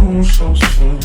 so slow.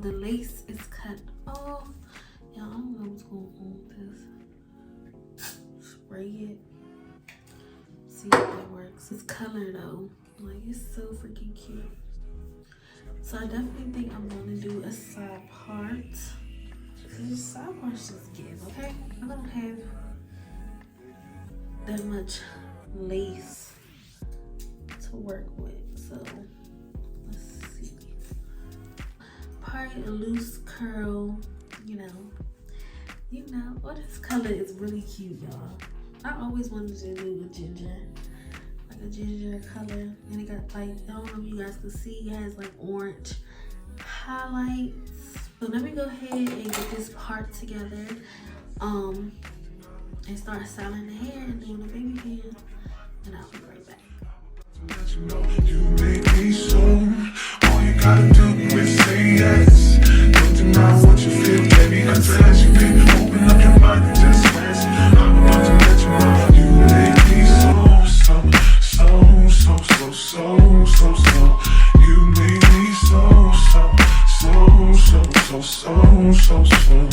The lace is cut off. Y'all, I don't know what's going on with this. Spray it. See if that works. It's color though. Like, it's so freaking cute. So I definitely think I'm gonna do a side part. Cause side parts just give, okay? I don't have that much lace to work with, so part a loose curl, you know. Oh, this color is really cute, y'all. I always wanted to do a ginger, like a ginger color, and it got like, I don't know if you guys can see, it has like orange highlights. So let me go ahead and get this part together, and start styling the hair and doing the baby hair, and I'll be right back. You make me so, all you gotta do is say yes. Don't deny what you feel, baby, confess. You can open up your mind and just rest. I'm about to let you know. You make me so, so, so, so, so, so, so, so. You make me so, so, so, so, so, so, so, so.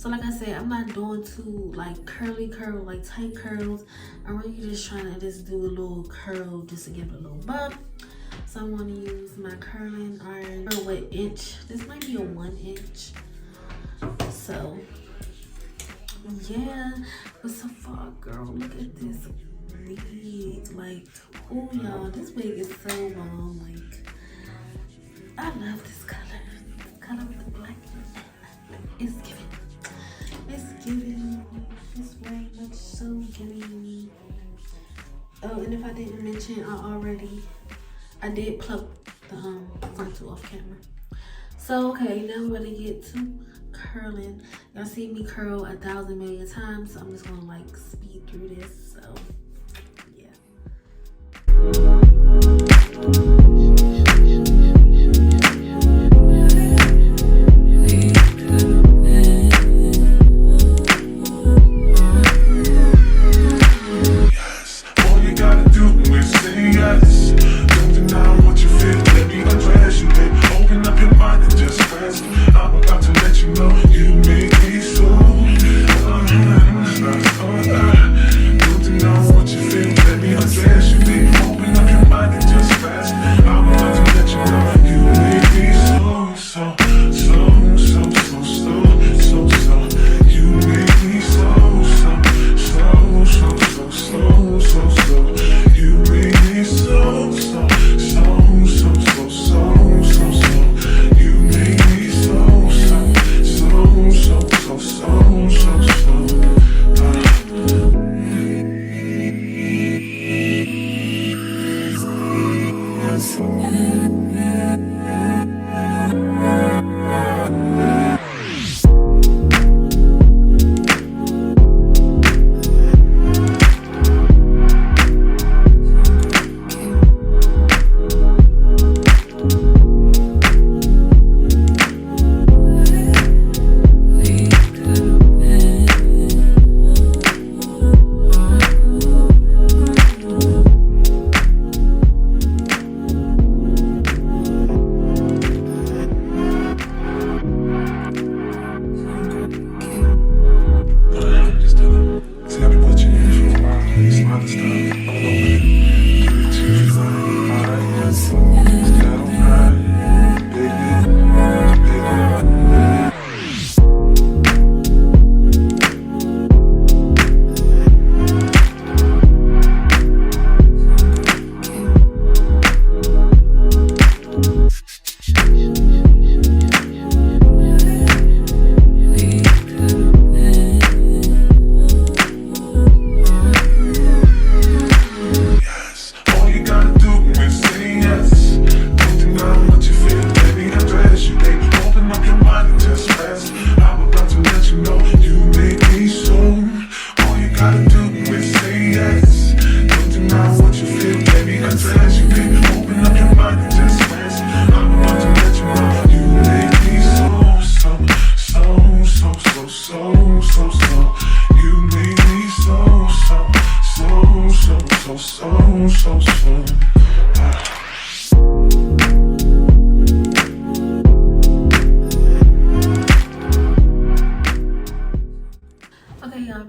So like I said, I'm not doing too like curly curl, like tight curls. I'm really just trying to just do a little curl just to give it a little bump. So I'm going to use my curling iron. What inch? This might be a 1 inch. So yeah, but so far, girl, look at this wig. Like, oh y'all, this wig is so long. Like, I love this color. The color with the black. It's giving. It's giving. It's very much so giving. Oh, and if I didn't mention, I did pluck the frontal off camera. So okay, now we're gonna get to curling. Y'all see me curl 1,000 million times, so I'm just gonna like speed through this. So yeah.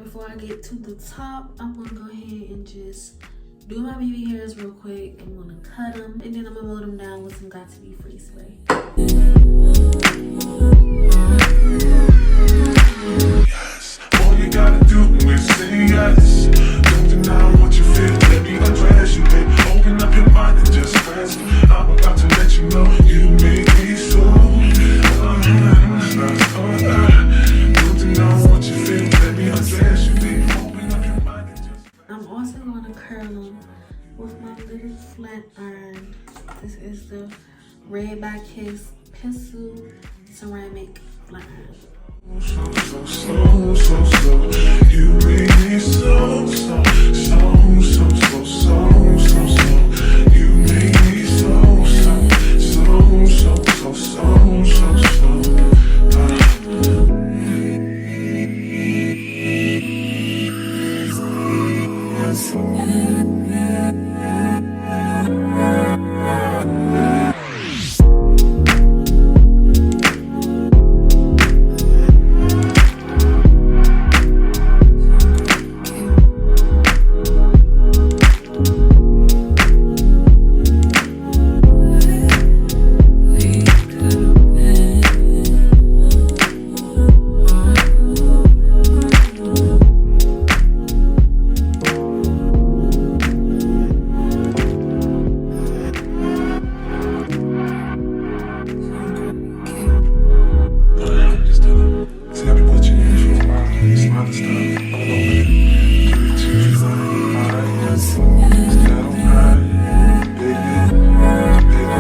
Before I get to the top, I'm gonna go ahead and just do my baby hairs real quick. I'm gonna cut them and then I'm gonna blow them down with some Got To Be Free spray. Yes, all you gotta do is say yes. Don't deny what you feel, let me address you, babe. Open up your mind and just rest. I'm about to let you know you make me so. Don't deny what you feel, let me address you, babe. Open up your mind and just. I'm also gonna curl them with my little flat iron. This is the Red by Kiss Pencil Ceramic Flat Iron. You make me so. You make me other stuff all over it. Give it to you like this. Is that alright, baby? Baby.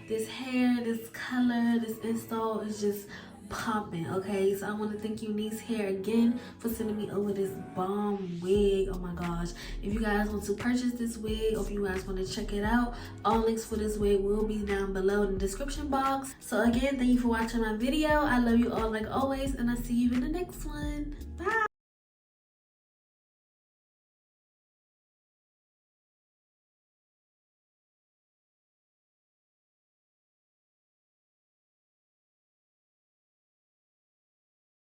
This hair, this color, this install is just popping. Okay, so I want to thank Unice Hair again for sending me over this bomb wig. Oh my gosh, if you guys want to purchase this wig or if you guys want to check it out, all links for this wig will be down below in the description box. So again, thank you for watching my video. I love you all like always, and I'll see you in the next one. Bye.